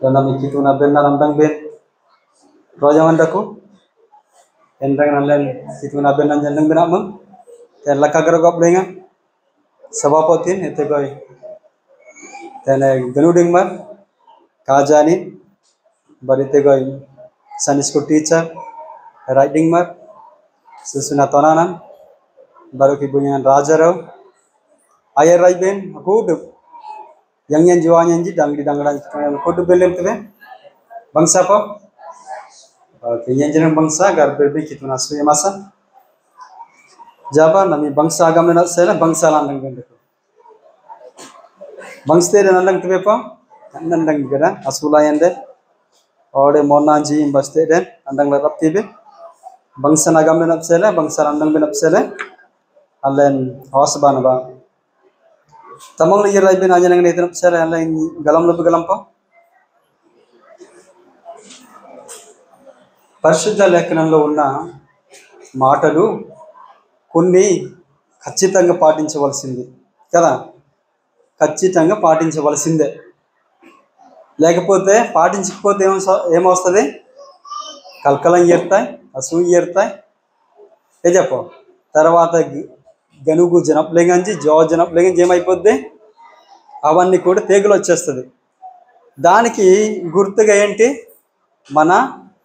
dan nami kitu na ben na randang ben rojaman daku endang nalen kitu na ben nan jandang ben amang ten lakagaro gop lenga sabapotin ete goy ten ganuding mar kajani barite goy Sunday school teacher writing mar susuna tonanan baru ki bunyan rajarau ayer rai ben aku yang jiwanya ji dangdi dangran kudu belen tebe bangsa apa yang jeneng bangsa gar berbe kitu nasu ya masa jaba nami bangsa agam na sela bangsa landang ben bangste de landang tebe pa landang gera asula yende ode monanji imbaste den landang la raptibe bangsa agam na sela bangsa landang ben sela allen hosbana ba tamang li rai ben aja nang netem sela allen galam lob galam pa పరిశుద్ధ లేఖనంలో ఉన్న మాటలు కొన్ని ఖచ్చితంగా పాటించవలసింది కదా ఖచ్చితంగా పాటించవలసిందే లేకపోతే పాటించకపోతే ఏమొస్తుంది కల్కలం ఏర్తాయి అసూయ ఏర్తాయి ఏ చెప్పు తర్వాత గనుగు జనప్లేగంచి జో జనప్లేగంచి ఏమైపోద్ది అవన్నీ కూడా తెగులు వచ్చేస్తుంది దానికి గుర్తుగా ఏంటి మన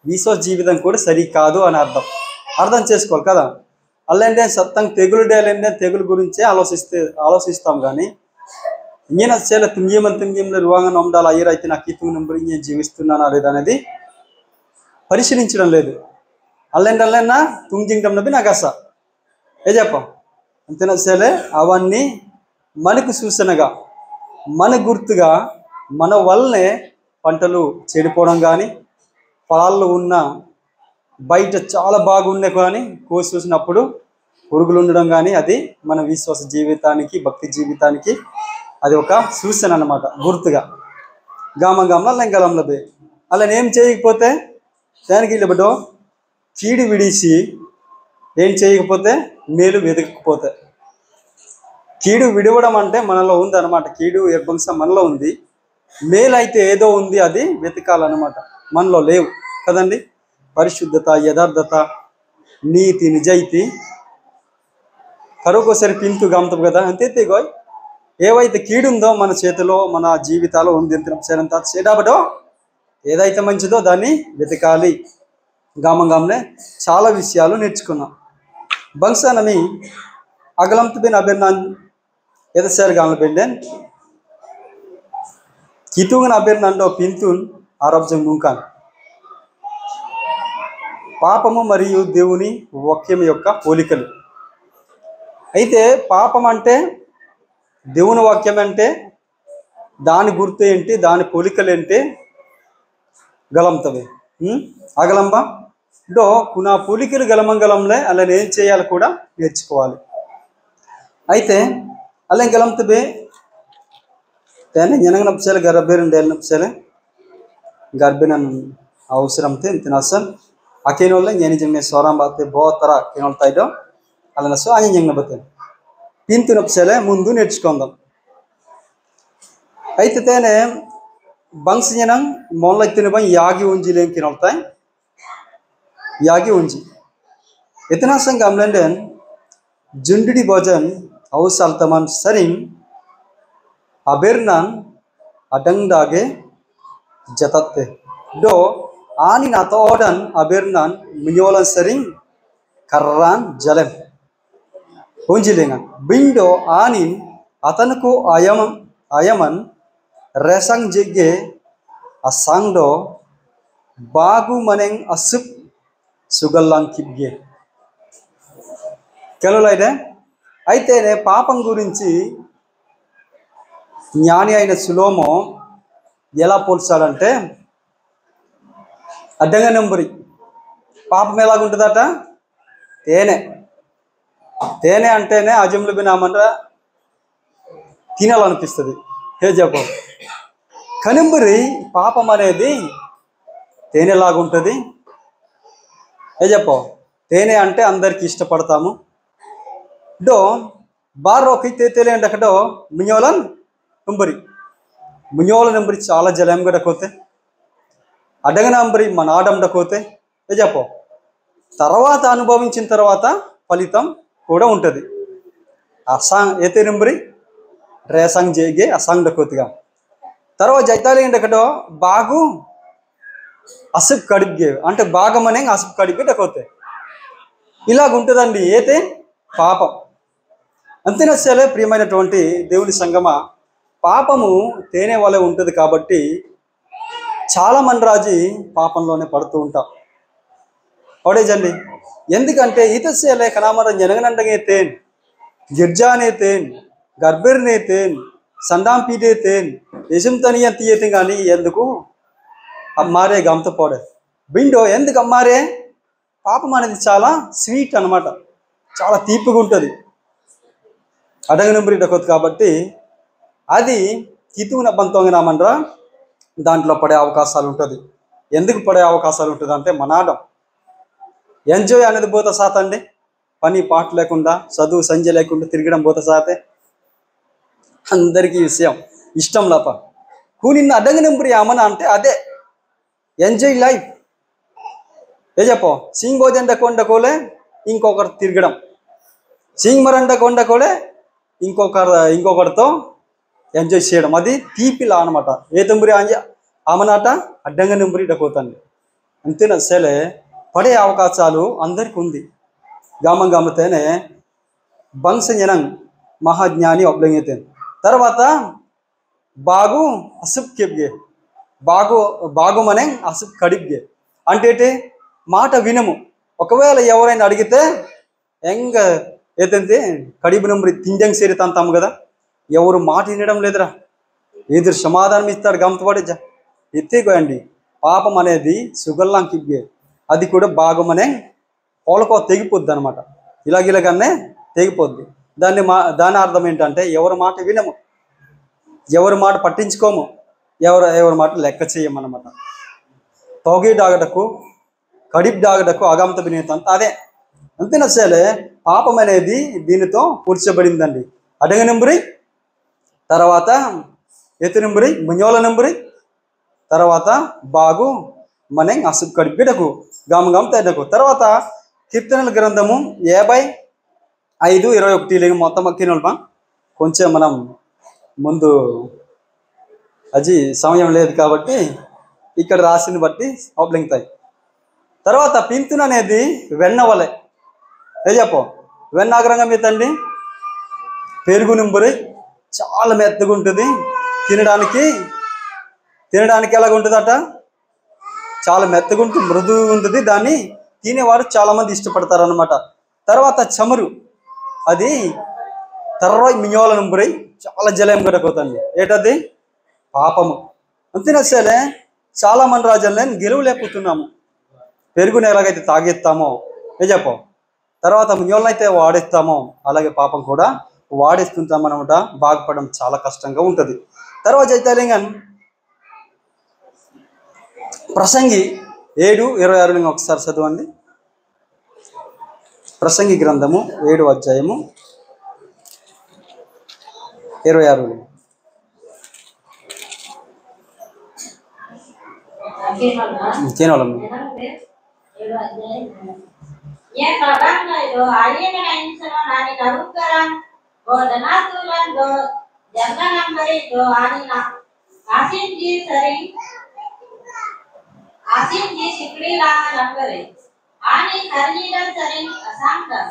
విశ్వాస జీవితం కూడా సరికాదు అని అర్థం చేసుకోవాలి కదా అల్లంటే సత్తం తెగులు డేలంటే తెగులు గురించే ఆలోచిస్తాం కానీ నేను చేయాలి తుంగేమని రువాంగా నమ్దాలి అయ్యరైతే నాకు ఈ తుంగి నంబర్ నేను జీవిస్తున్నానా లేదా అనేది పరిశీలించడం లేదు అల్లెన్నా తుంగింగం నబి నాకు అస ఏ చెప్పాం అంతేనా చేయాలి అవన్నీ మనకు సూచనగా మన గుర్తుగా మన వల్లనే పంటలు చెడిపోవడం కానీ పొలాల్లో ఉన్న బయట చాలా బాగున్నాయి కానీ కోసి చూసినప్పుడు పురుగులు ఉండడం కానీ అది మన విశ్వాస జీవితానికి భక్తి జీవితానికి అది ఒక సూచన అన్నమాట గుర్తుగా గామంలో లంగలంలో అలా ఏం చేయకపోతే దానికి ఇల్లబడో కీడు విడిచి ఏం చేయకపోతే మేలు వెతకకపోతే కీడు విడవడం అంటే మనలో ఉంది అనమాట కీడు ఏర్బంశం మనలో ఉంది మేలు అయితే ఏదో ఉంది అది వెతకాలన్నమాట మనలో లేవు కదండి పరిశుద్ధత యథార్థత నీతి నిజాయితీ కరువుకోసరి పింతు గమతం కదా అంతే గోయ్ ఏవైతే కీడుందో మన చేతిలో మన జీవితాల్లో ఉంది అంత చేడాబడో ఏదైతే మంచిదో దాన్ని వెతకాలి గామంగామనే చాలా విషయాలు నేర్చుకున్నాం బంగ్సానమి అగలంత బిన్ అబెర్నాన్ ఎదసారి గామల బెండెన్ కితుంగన్ అబెర్నాన్లో పింతున్ ఆరోగ్యం ముంకాన్ పాపము మరియు దేవుని వాక్యం యొక్క పోలికలు అయితే పాపం అంటే దేవుని వాక్యం అంటే దాని గుర్తు ఏంటి దాని పోలికలు ఏంటి గలంతవే అగలంబ డో కునా పోలికలు గలమంగలంలే అలా ఏం చేయాలి కూడా నేర్చుకోవాలి అయితే అలా గలంతబే తేనే జనంగ నప్సలే గర్భేరుండే నప్సలే గర్భిణం అవసరంతే ఇంతనసల్ అకేనోళ్ళ నేను జంగే సోరం బాతే బోతర కేనోల్ తైడో అలా సో అని జంగ బతే పింతు నప్సలే ముందు నేర్చుకుందాం అయితే తేనే బంగ్స్ జనం మొల్ల ఇతనే బం యాగి ఉంజి లేం కేనోల్తాయి యాగి ఉంజి ఇతనాసం గమలండెన్ జుండిడి భోజన్ ఔసల్తమన్ సరింగ్ అబెర్నాన్ అడంగ్ దాగే జతత్తే డో ani nato odan abernan minyolan sering karran jalem punjilenga bindo anin atanku ayaman resang jege asangdo bagu maneng asup sugallang kibge kelolaide aitene పాపం గురించి జ్ఞాని అయిన సులోమో ఎలా పోల్చాడంటే అడ్డంగా నెంబరి పాపం ఎలాగుంటుందట తేనె అంటేనే అజములు బినామంట తినాలనిపిస్తుంది ఏ చెప్ప కనింబరి పాపం అనేది తేనెలాగుంటుంది ఏ చెప్ప తేనె అంటే అందరికి ఇష్టపడతాము డో బారోకి తేతేలే అంటే మింగోలన్ నెంబరి చాలా జలం కూడా కొత్త అడగనంబరి మనాడండకోతే చెప్పు. తర్వాత అనుభవించిన తర్వాత ఫలితం కూడా ఉంటుంది. అసాంగ్ ఏతేనంబరి రేసాంగ్ జేగే అసాంగ్ డకోతిగా తర్వాత జైతాలి డకటో బాగు అసుప్ కడిగే అంటే బాగమనే అసుప్ కడిగే డకోతే ఇలాగుంటుందండి. ఏతే పాపం. అంతేనసలే ప్రియమైనటువంటి దేవుని సంగమ, పాపము తేనె వలె ఉంటుంది కాబట్టి చాలా మంది రాజు పాపంలోనే పడుతూ ఉంటాం. అవడేజండి. ఎందుకంటే ఈతసేలే కనామరం జనగనండగే తేన్ గిర్జానే తేన్ గర్భిర్నే తేన్ సండాంపీటే తేన్ యశంతనియ తీయతే కానీ ఎందుకు అమ్మారే గమత పోడే బిండో ఎందుకు అమ్మారే. పాపం అనేది చాలా స్వీట్ అనమాట, చాలా తీపిగా ఉంటుంది. అడగనంబరి డకొత్ కాబట్టి అది కితువున బంతొంగనామనరా దాంట్లో పడే అవకాశాలు ఉంటుంది. ఎందుకు పడే అవకాశాలు ఉంటుంది అంటే మనాడం ఎంజాయ్ అనేది పోత సాత్ అండి. పని పాట లేకుండా చదువు సంజయ్ లేకుండా తిరగడం పోత సాతే అందరికీ విషయం ఇష్టం లాప నిన్ను అడగనంబరి అమన అంటే అదే ఎంజాయ్ లైఫ్. ఏ చెప్పో సింగ్ భోజన్ డకోలే ఇంకొకరు తిరగడం, సింగ్ మరండ కొండకోలే ఇంకొకరితో ఎంజాయ్ చేయడం, అది తీపిలా అనమాట. ఏ తంబురి ఆమనాట అడ్డంగా నెంబరి డకోతండి. అంతేనా సేలే పడే అవకాశాలు అందరికి ఉంది. గమతేనే బంసజనం మహాజ్ఞాని ఒబ్లంగితే తర్వాత బాగు అసుప్ కెబ్గే బాగుమనే అసుప్ కడిబ్గే అంటే మాట వినము. ఒకవేళ ఎవరైనా అడిగితే ఎంగ ఏతంతే కడిబు నంబరి తింజంగ్ సేరిత అంటాము కదా, ఎవరు మాట వినడం లేదురా, ఎదురు సమాధానం ఇస్తాడు గమతపడేజా ఎత్తేకోయండి. పాపం అనేది సుగల్లాంకిబ్బే, అది కూడా భాగమనే పోలకో తెగిపోద్ది అనమాట. ఇలాగనే తెగిపోద్ది. దాని అర్థం ఏంటంటే ఎవరి మాట వినము, ఎవరి మాట పట్టించుకోము, ఎవరి మాట లెక్క చేయమన్నమాట. తోగి డాగటకు కడిబ్ డాగటకు అగమత వినేత అదే. అంతేనసలే పాపం అనేది దీనితో పూడ్చబడిందండి. అడగ నెంబరి తర్వాత ఎత్తు నెంబరి ముኞల నెంబరి తర్వాత బాగు మనే అసుప్ కడిపిడకు గమ తేడకు. తర్వాత కీర్తనల గ్రంథము 55:21 మొత్తం అక్కినోల్పా కొంచెం మనం ముందు అది సమయం లేదు కాబట్టి ఇక్కడ రాసిని బట్టి అవుతాయి. తర్వాత పింతున అనేది వెన్న వలె ఏ చెప్పు వెన్నాగ్రంగా మీతండి పెరుగు నింబరి చాలా మెత్తగా ఉంటుంది. తినడానికి ఎలాగ ఉంటుందట, చాలా మెత్తగా ఉంటుంది, మృదువుగా ఉంటుంది. దాన్ని తినేవారు చాలామంది ఇష్టపడతారు అనమాట. తర్వాత చమురు అది తర్వాయి మియోల నింబరి చాలా జలం గడపోతుంది. ఏటది పాపము. అంతేనసలే చాలా మంది రాజులనే గెలువలేకపోతున్నాము. పెరుగుని ఎలాగైతే తాగేస్తామో ఏ చెప్పు తర్వాత మియోలనైతే వాడేస్తామో అలాగే పాపం కూడా వాడేస్తుంటాం అనమాట. బాగుపడడం చాలా కష్టంగా ఉంటుంది. తర్వాత చైతన్యం ప్రసంగి 7:26 ఒకసారి చదవండి. ప్రసంగి గ్రంథము 7వ అధ్యాయము 26. Ya kadang itu hari ini naik sana nari karukaran, bodan aturan do jangan nambari do hari nak asin ji sikri lang nambari, ani sarji dan sering asangka,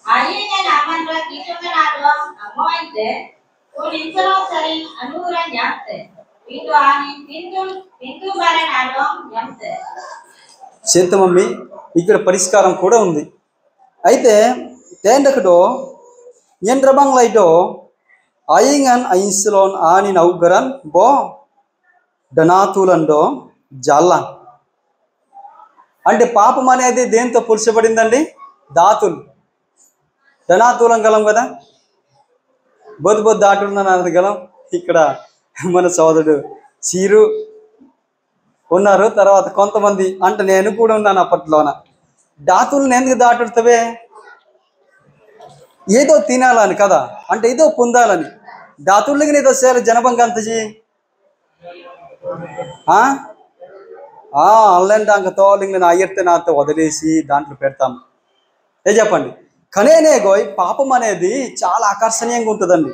hari ini naman rak itu kan ada amoy de, unin seno sering anuran jamte, itu ani pintu baran ada jamte. చేత mummy ఇక్కడ పరిష్కారం కూడా ఉంది. అయితే తేండకడో ఎండ్రబంగ్లైడో అయింగన్ ఐన్స్లోన్ ఆని నౌగరన్ బో డనాతులండో జల్లాన్ అంటే పాపం అనేది దేంతో పులిసబడిందండి? దాతులు డనాతులం గలం కదా, బొద్దు దాటున్నాను గలం. ఇక్కడ మన సోదరుడు చీరు ఉన్నారు. తర్వాత కొంతమంది అంటే నేను కూడా ఉన్నాను అప్పట్లోన. దాతులను ఎందుకు దాటుతావే? ఏదో తినాలని కదా, అంటే ఏదో పొందాలని. దాతులకి ఏదో చేయాలి జనబంగా అంతజీ ఆన్లైన్ దాంతో నేను అయ్యర్తే నాతో వదిలేసి దాంట్లో పెడతాము. ఏ చెప్పండి. కనేనేగోయ్ పాపం అనేది చాలా ఆకర్షణీయంగా ఉంటుందండి.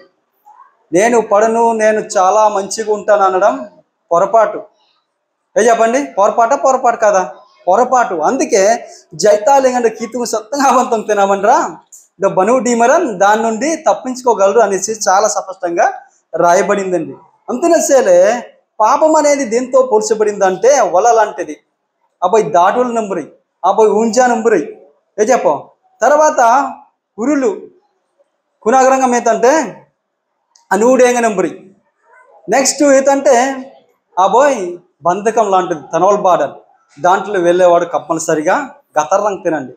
నేను పడను, నేను చాలా మంచిగా ఉంటాను అనడం పొరపాటు. ఏ చెప్పండి, పొరపాటు కదా, పొరపాటు. అందుకే జైతాలింగంటే కీతుకు సత్తంగా అవంతం తినమనరా బనువు డీమరన్ దాని నుండి తప్పించుకోగలరు అనేసి చాలా స్పష్టంగా రాయబడిందండి. అంతేనసేలే పాపం అనేది దేంతో పోల్చబడిందంటే వల లాంటిది. అబ్బాయి దాటులు నంబురై, అబ్బాయి ఊంజా నంబురై. ఏ చెప్పం. తర్వాత ఉరులు కునాగరంగం ఏంటంటే అనూడేంగ నంబురి. నెక్స్ట్ ఏంటంటే అబ్బాయి బంధకం లాంటిది తనవల్ బాడన్, దాంట్లో వెళ్ళేవాడు కంపల్సరిగా గతర్రంగ్ తినండి.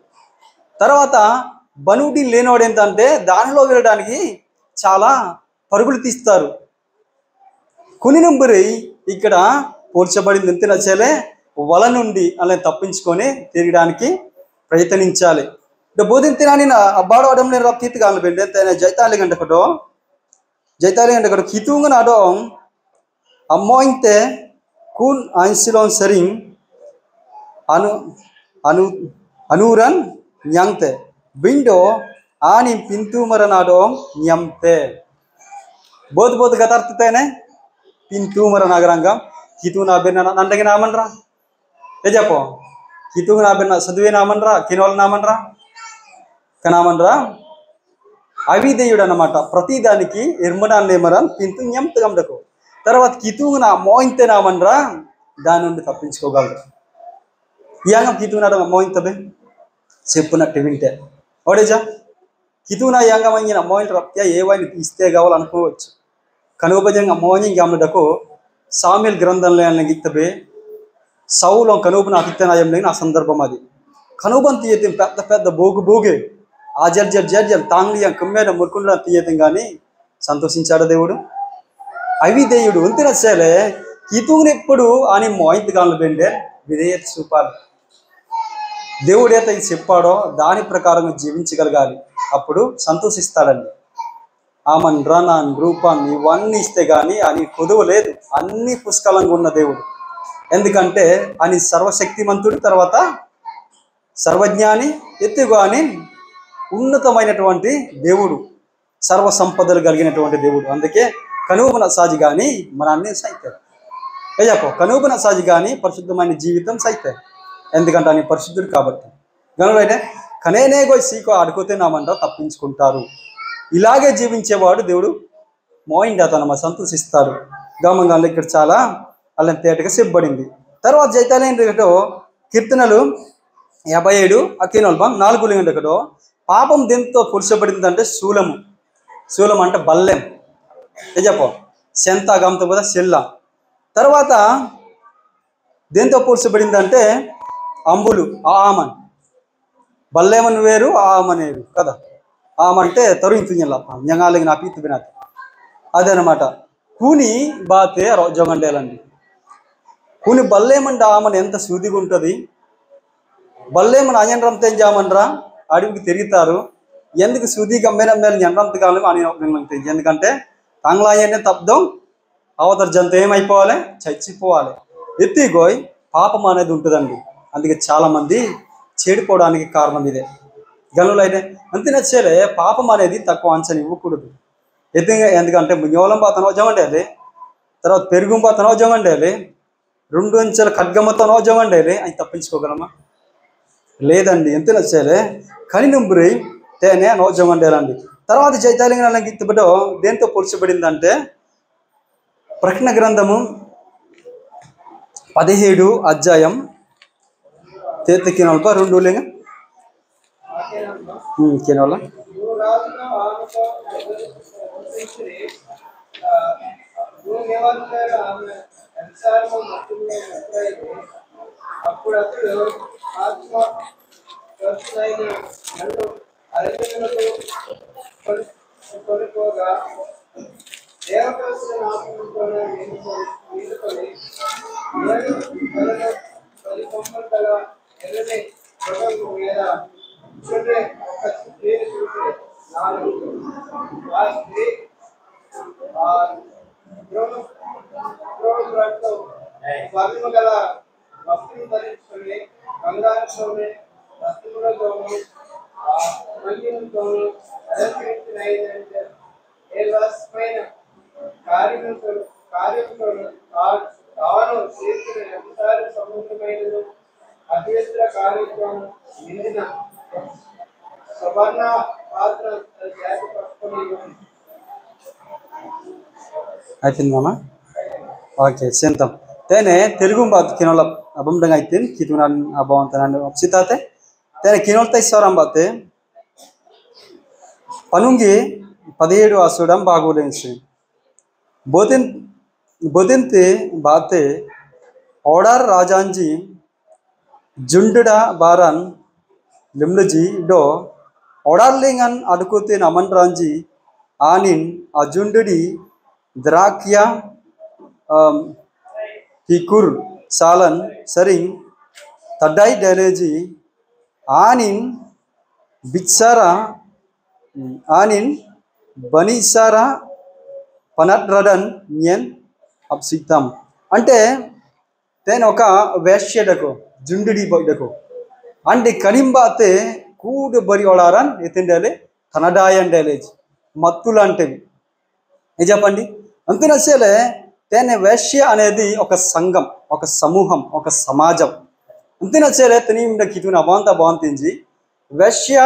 తర్వాత బనుడి లేనివాడు ఏంటంటే దానిలో వెళ్ళడానికి చాలా పరుగులు తీస్తారు. కొన్ని నంబరి ఇక్కడ పోల్చబడింది. ఎంత నచ్చేలే వల నుండి అలా తప్పించుకొని తిరగడానికి ప్రయత్నించాలి. బోధిన తినాని అబ్బాడు అడం నేను తీతి కాలు పెండి జైతాలి గంటకటో కితుంగ నాడో అమ్మోయింతే కూన్ ఆన్సిలోన్ సరింగ్ అను అను అనూరన్ న్యాంతే బిండో ఆని పింతూమర నాడో న్యంతే. బోధ గతార్థతేనే పింతూమర నగరంగా కితూ నా బిన్న నండగి నామనరా. ఏ చెప్పో కితూ నా బిన్న చదువే నామనరా, కినోళ్ళ నామనరా, కనామనరా. అవిధేయుడు అన్నమాట. ప్రతిదానికి ఎర్మడాన్నేమరన్ పింతు న్యంతగండకు. తర్వాత కితూగు నా మోయింతే నామనరా, దాని నుండి తప్పించుకోగలరు. యాంగం కితూ నాడ మోయింతబే చెప్పునట్టు వింటే ఓడేజా కితూనా యాంగమైన మోయింట రప్త్యా ఏవైనా ఇస్తే కావాలనుకోవచ్చు. కనుపజంగా మోని గమనకు సామ్యుల్ గ్రంథంలో గిత్తబే సౌలో కనుపున అతిథ్యనాయం లేని ఆ సందర్భం అది. కనుబం తీయతం పెద్ద పెద్ద బోగే ఆ జర్జర్ తాంగ్లియం కమ్మేన మురుకుండా తీయతం కానీ సంతోషించాడు దేవుడు. అవిధేయుడు వంతిన సేలే కితూనెప్పుడు అని మోయింత కాలను పెండే విధేయత చూపాలి. దేవుడు ఏత చెప్పాడో దాని ప్రకారం జీవించగలగాలి. అప్పుడు సంతోషిస్తాడండి. ఆమన్ రనాన్ రూపాన్ ఇవన్నీ ఇస్తే కానీ అని కొదువ లేదు. అన్ని పుష్కలంగా ఉన్న దేవుడు. ఎందుకంటే అని సర్వశక్తిమంతుడు, తర్వాత సర్వజ్ఞాని, ఎత్తుగా అని ఉన్నతమైనటువంటి దేవుడు, సర్వ సంపదలు కలిగినటువంటి దేవుడు. అందుకే కనువున సాజి కానీ మన అన్ని సైతారు. ఏ చెప్పో కనువున సాజి కానీ పరిశుద్ధమైన జీవితం సైతారు. ఎందుకంటే ఆయన పరిశుద్ధుడు కాబట్టి. గనులైతే కనేనేగో సీకో ఆడుకోతే నామంట తప్పించుకుంటారు. ఇలాగే జీవించేవాడు దేవుడు మోయిండి అతను సంతోషిస్తాడు. గమంగాల్లో ఇక్కడ చాలా అలా తేటగా చెప్పబడింది. తర్వాత జైతాలేంటో కీర్తనలు 57 అక్కినోల్బం 4 పాపం దేంతో పోల్చబడిందంటే శూలం అంటే బల్లెం. ఏ చెప్పో సెంత గమతో కూడా సెల్ల. తర్వాత దేంతో పోల్చబడిందంటే అంబులు ఆమన్. బల్లేమని వేరు ఆమనేరు కదా. ఆమంటే తరుణితుల ఞంగాలిగి నా పీతు వినాలి అదనమాట. కూని బాతే జొగండేలండి. కూని బల్లేమంటే ఆమని ఎంత సూదిగా ఉంటుంది. బల్లేమని అయ్యండ్రంతో ఏం చేయమనరా అడవికి తిరుగుతారు. ఎందుకు సూది గమ్మెనమ్మేలు ఎండ్రంత కాలం అని తెలియదు. ఎందుకంటే తాంగ్లా అయ్యనే తప్పడం అవతల జంతు ఏమైపోవాలి, చచ్చిపోవాలి. ఎత్తిగోయ్ పాపం అనేది ఉంటుందండి. అందుకే చాలామంది చెడిపోవడానికి కారణం ఇదే. గనులైతే అంతే నచ్చేలే పాపం అనేది తక్కువ అంచనా ఇవ్వకూడదు. ఎందుకంటే యోలంబా తనోజమండేది, తర్వాత పెరుగుంబా తనోజమండేది, 2 అంచెల ఖడ్గమ్మ తనోజమండేది అని తప్పించుకోగలమా? లేదండి. ఎంత నచ్చేలే కని నుంబురి తేనే నోజమండేలండి. తర్వాత చైతాలింగ గిత్తబడో దేంతో పోల్చబడిందంటే ప్రకటన గ్రంథము 17 అధ్యాయం తేతకినొల్ప 2 లింగ కినోల అప్పుడు అతడు ఆత్మ కొనుకోగా దేవదర్శన ఆత్మతోనే నిలుకొని పది కొమ్మలు గల ఎర్రని మృగము మీద చూడే ఒక స్త్రీని చూసి 4 ఆ స్త్రీ ద్రోణులతో స్వర్ణము గల వస్త్రం ధరించుకొని బంగారంతోనే వస్త్రములతోనూ మంజులతోనూ అలంకరించిన ఏ రసమైన కార్యముతోనూ తాను చేసిన ఎంతసారి సముద్రమైనను అపవిత్ర కార్యక్రమం నిండిన సువర్ణ పాత్ర చేత పట్టుకొని అయిపోయిందమ్మా. Okay sentam tene telugum bat kinol abam dang aitin kitunan abam tanan sitate tene kinol tai soram bate panungi 17 asudam bagulensi bodinte bate order rajanji junduda baran limluji do orderlingan adukutin amandranji anin ajundudi Drakya Hikur Salan Saring Tadai Deleji Anin Bitsara Anin Banisara Panatradan Nyen Absitam Ante then oka Veshyadako Jundidi Bodako Ante Kanimbate Kud Bari Olaran Etendele Kanadayan Delege Matulante ఇది చెప్పండి. అంతేనా సేలే తేనే వేశ్య అనేది ఒక సంఘం, ఒక సమూహం, ఒక సమాజం. అంతేనా సేలే తని కితున అబాంత బాంతించి వేశ్య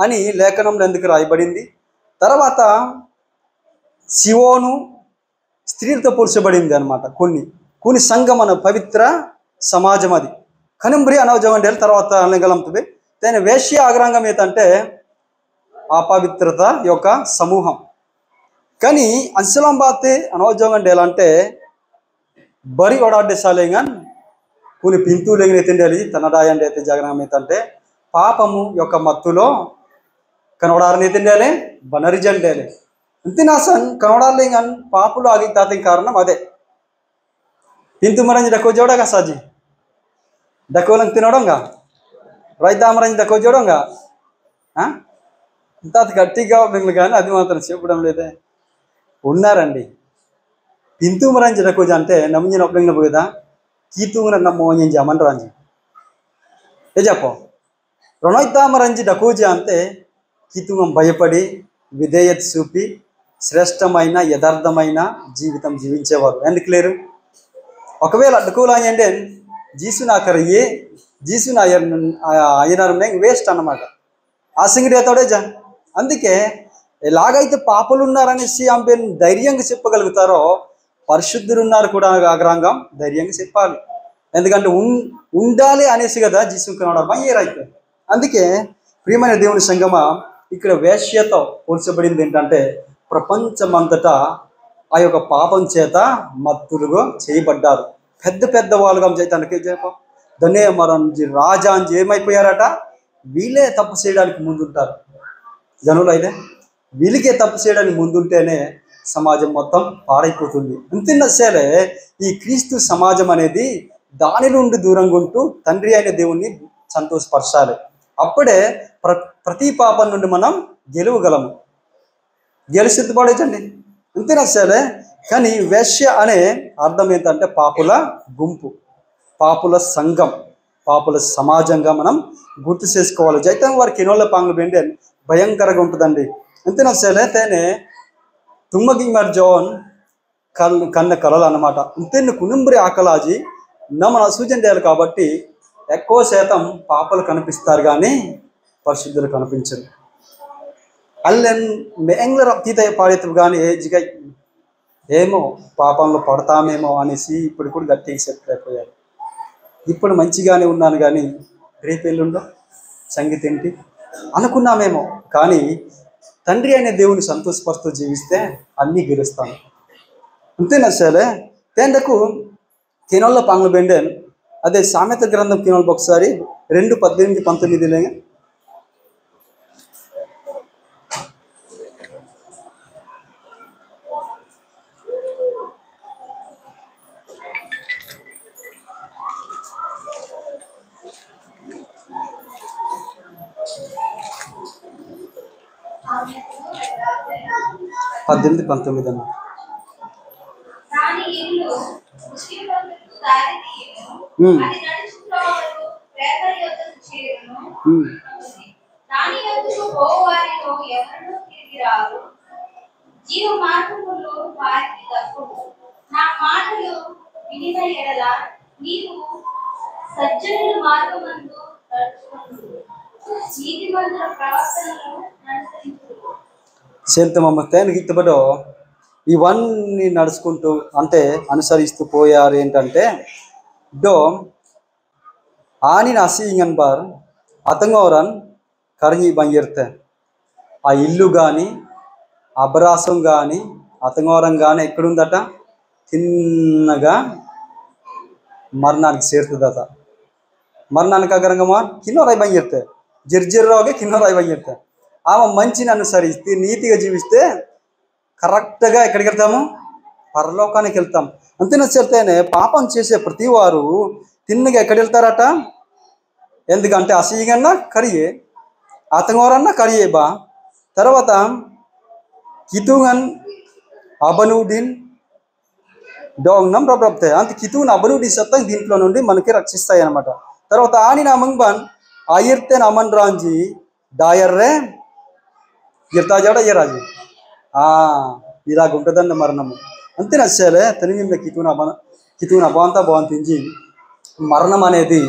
అని లేఖనంలో ఎందుకు రాయబడింది. తర్వాత సియోను స్త్రీలతో పోల్చబడింది అన్నమాట. కొన్ని సంఘం అనే పవిత్ర సమాజం అది కనంబ్రి అనవజవండి తర్వాత అనగలంతుది. తేనే వేశ్య అగ్రాంగం ఏంటంటే అపవిత్రత యొక్క సమూహం. కానీ అంశలం బాతే అనవజంగా ఎలా అంటే బరి ఓడాడే సాలేంగన్ కొన్ని పింతులేంగ ఎత్తండి తనడాయండి అయితే జాగరణం ఏంటంటే పాపము యొక్క మత్తులో కనవడారని ఎత్తండి బనరిజండేలే అంతినాసన్ కనవడాలేంగన్ పాపులు ఆగి తాత కారణం అదే పింతు మరంజి డకో జోడగా సాజీ డకోలంగ్ తినడంగా రైతామరంజి డకో జోడంగా తాత గట్టిగా మిమ్మల్ని కానీ అది మాత్రం చెప్పడం లేదే ఉన్నారండి. పింతు మరంజి రకోజ అంటే నమ్మిన ఒప్పంగా పోయేదా కీతుంగ నమ్మో నేను జమన్రాంజి ఏ చెప్పో రణోయితామరంజి డకోజ అంటే కీతుంగం భయపడి విధేయత చూపి శ్రేష్టమైన యథార్థమైన జీవితం జీవించేవారు. ఎందుకు లేరు? ఒకవేళ డకోలాంజి అంటే జీసున అయ్యనారు వేస్ట్ అన్నమాట. ఆ సింగిడి అవుతాడే జా. అందుకే ఎలాగైతే పాపలు ఉన్నారనేసి ఆమె ధైర్యంగా చెప్పగలుగుతారో పరిశుద్ధులు ఉన్నారు కూడా అగ్రాంగం ధైర్యంగా చెప్పాలి. ఎందుకంటే ఉండాలి అనేసి కదా జీసుకున్నాడు అయ్యేరైతే. అందుకే ప్రియమైన దేవుని సంగమ ఇక్కడ వేశ్యతో పోల్చబడింది ఏంటంటే ప్రపంచమంతటా ఆ యొక్క పాపం చేత మత్తులుగా చేయబడ్డారు. పెద్ద పెద్ద వాళ్ళుగా చేతానికి దనే మరంజి రాజా అని ఏమైపోయారట వీళ్ళే తప్పు చేయడానికి ముందుంటారు. జనులు అయితే వీళ్ళకే తప్పు చేయడానికి ముందుంటేనే సమాజం మొత్తం పాడైపోతుంది. అంతేనసేలే ఈ క్రీస్తు సమాజం అనేది దాని నుండి దూరంగా ఉంటూ తండ్రి అయిన దేవుణ్ణి సంతోషపరచాలి. అప్పుడే ప్రతి పాపం నుండి మనం గెలవగలము. సిద్ధపడేచండి అంతేనసేలే. కానీ వేశ్య అనే అర్థం ఏంటంటే పాపుల గుంపు, పాపుల సంఘం, పాపుల సమాజంగా మనం గుర్తు చేసుకోవాలి. జైతం వారికి ఎన్నోళ్ళ పాంగులు బెండే భయంకరంగా ఉంటుందండి. అంతేనసేలే తేనే తుమ్మగి మర్జోన్ కన్న కళలు అన్నమాట. అంతేను కునుంబరి ఆకలాజీ నమ్మన సూచన చేయాలి కాబట్టి ఎక్కువ శాతం పాపలు కనిపిస్తారు కానీ పరిశుద్ధులు కనిపించరు. అల్లెన్ మేంగ్ల రక్తీత పాడేతు కానీ ఏజిగా ఏమో పాపంలో పడతామేమో అనేసి ఇప్పుడు కూడా గట్టిగా చెప్పలేకపోయారు. ఇప్పుడు మంచిగానే ఉన్నాను కానీ రేపు ఎల్లుండో సంగీతం ఏంటి అనుకున్నామేమో. కానీ తండ్రి అనే దేవుని సంతోషపరుస్తూ జీవిస్తే అన్నీ గెలుస్తాను. అంతేనసేలే తేండకు కినోళ్ళ పాంగ్లు బెండేన్ అదే సామెత గ్రంథం కినోళ్ళకి ఒకసారి 2:18-19 18-19 దాని ఇల్లు ముస్లింలకు దారి అది నడుచుకున్నవారు పేదల యొద్దకు చేరును. దాని యొద్దకు పోవారిలో ఎవరునూ తిరిగి రారు. జీవ మార్గములో వారికి తక్కువ. నా మాటలు వినిన ఎడల నీవు సజ్జనుల మార్గమందు నడుచుకొనుము. నీతిమంతుల ప్రవర్తనను అనుసరించుము. శాంతమమ్మ తేనె గిత్తబడో ఇవన్నీ నడుచుకుంటూ అంటే అనుసరిస్తూ పోయారు. ఏంటంటే డో ఆనిన అసీంగన్ బార్ అతంగోరన్ కరంగి బంగిర్తే ఆ ఇల్లు కానీ అభరాసం కానీ అతంగోరం కానీ ఎక్కడుందట తిన్నగా మరణానికి చేరుతుందట. మరణానికి అగరంగమా కిన్నోరాయి బంగిర్తే జిర్జిర్రోగే కిన్నోరాయి బంగిర్తే. ఆమె మంచిని అనుసరిస్తే నీతిగా జీవిస్తే కరెక్ట్గా ఎక్కడికి వెళ్తాము? పరలోకానికి వెళ్తాం. అంతేనా చెప్తేనే పాపం చేసే ప్రతి వారు తిన్నగా ఎక్కడికి వెళ్తారట? ఎందుకంటే అసీగన్నా కరియే అతంగోరన్నా కరియే బా తర్వాత కితుగన్ అబనూడిన్ డోంగ్నం రబ్రబ్తే అంత కితుగన్ అబనూడి సత్తం దీంట్లో నుండి మనకి రక్షిస్తాయి అన్నమాట. తర్వాత ఆని నా మంగ్బాన్ ఆయిర్తెన్ అమన్ రాంజీ డాయర్రే గిర్తాజాడ అయ్యరాజు ఇలాగ ఉంటుందండి మరణము. అంతే నచ్చాలే తనిమిమ్మ కితున అబాంతా బాగుంటుంది. మరణం అనేది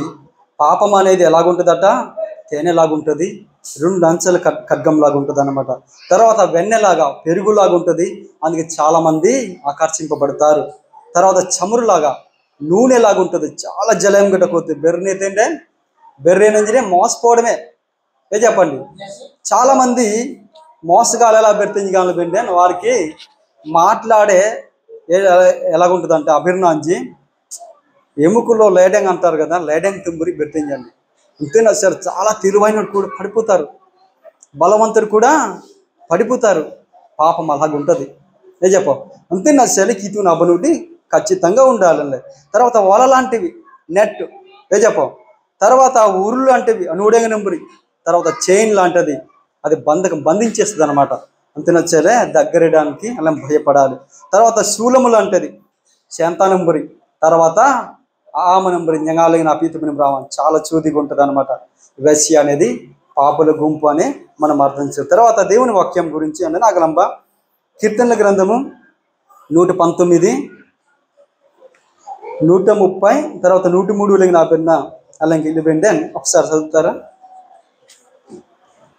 పాపం అనేది ఎలాగుంటుందట? తేనెలాగుంటుంది, 2 అంచెల ఖడ్గంలాగా ఉంటుంది అన్నమాట. తర్వాత వెన్నెలాగా పెరుగులాగా ఉంటుంది. అందుకే చాలామంది ఆకర్షింపబడతారు. తర్వాత చమురులాగా నూనెలాగా ఉంటుంది. చాలా జలం గట్టకపోతుంది. బెర్రేనంటే బెర్రేనంజనే మోసపోవడమే. ఏ చెప్పండి, చాలామంది మోసగాలు ఎలా బెర్తించగాలు పెండే వారికి మాట్లాడే ఎలాగుంటుంది అంటే అభిర్నాంజి ఎముకల్లో లేడెంగ్ అంటారు కదా, లేడెంగ్ తుంబురి బెర్తించండి. అంతేనా సార్? చాలా తిరువైన కూడా పడిపోతారు, బలవంతుడు కూడా పడిపోతారు. పాపం అలాగుంటుంది. ఏ చెప్ప అంతేనా సార్? కితున అబనుడి ఖచ్చితంగా ఉండాలి. తర్వాత వల లాంటివి నెట్ ఏ చెప్ప. తర్వాత ఊర్లు లాంటివి నూడెంగ నెంబరి. తర్వాత చైన్ లాంటిది అది బంధించేస్తుంది అనమాట. అంతే నచ్చేలే దగ్గరేయడానికి అలా భయపడాలి. తర్వాత శూలము లాంటిది శాంతానంబరి. తర్వాత ఆమనంబరి జ్ఞాలిగిన అపీతమైన బ్రాహ్మణ చాలా చూదిగా ఉంటుంది అనమాట. వెస్య అనేది పాపుల గుంపు అని మనం అర్థం చేస్తాం. తర్వాత దేవుని వాక్యం గురించి అంటే నాగలంబ కీర్తనల గ్రంథము 119, 130 తర్వాత 103 నా పెన్న అలాగే ఇల్లు పెండే ఒకసారి చదువుతారా?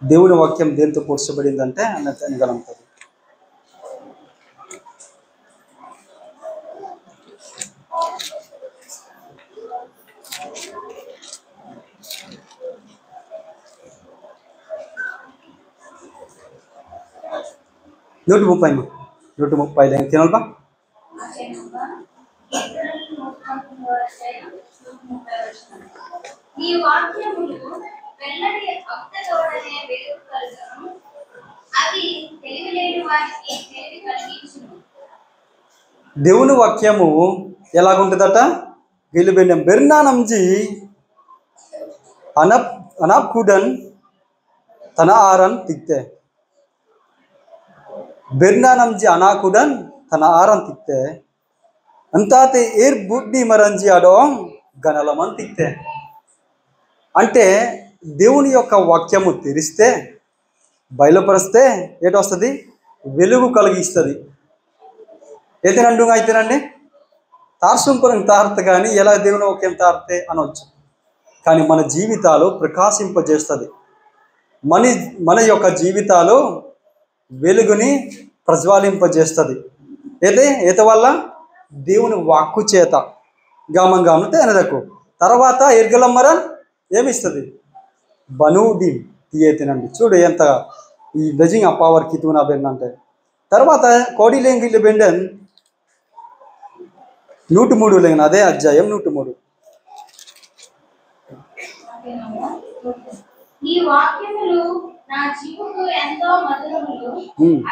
దేవుని వాక్యం దేంతో పోర్చబడిందంటే అన్నట్టు అనగలుగుతుంది. నూట 130 తినాలపా. నీ వాక్యములు వెల్లడి అప్తతోడనే వెలుగు కలుగును. అవి తెలివిలేని వారికి తెలివి కలిగించును. దేవుని వాక్యము ఎలాగుంటుందట? గెలుబెన్నం బెర్నానంజి అనప్కుడన్ తన ఆరన్ తిక్తే బెర్నానంజి అనాకుడన్ తన ఆరన్ తిక్తే అంతాతే ఏర్ బుడ్డి మరంజి అడోం గనలమని తిక్తే. అంటే దేవుని యొక్క వాక్యము తెరిస్తే బయలుపరిస్తే ఏటొస్తుంది? వెలుగు కలిగిస్తుంది. ఏతేనండుగా అయితేనండి తార్సంపురం తారత కానీ ఎలా దేవుని వాక్యం తారితే అనవచ్చు. కానీ మన జీవితాలు ప్రకాశింపజేస్తుంది. మన యొక్క జీవితాలు వెలుగుని ప్రజ్వాలింపజేస్తుంది. ఏత వల్ల? దేవుని వాక్కు చేత గామంగామతే అనదకు. తర్వాత ఎర్గలమ్మరన్ ఏమిస్తుంది? బనూడి తీయతినండి. చూడు ఎంత ఈ బెజింగ్ పవర్ కితునా బెండంటే. తర్వాత కోడిలేంగిళ్ళు బెండన్ 103 లేని అదే అధ్యాయం 103. నీ వాక్యములు నా జీవుకు ఎంతో మధురములు.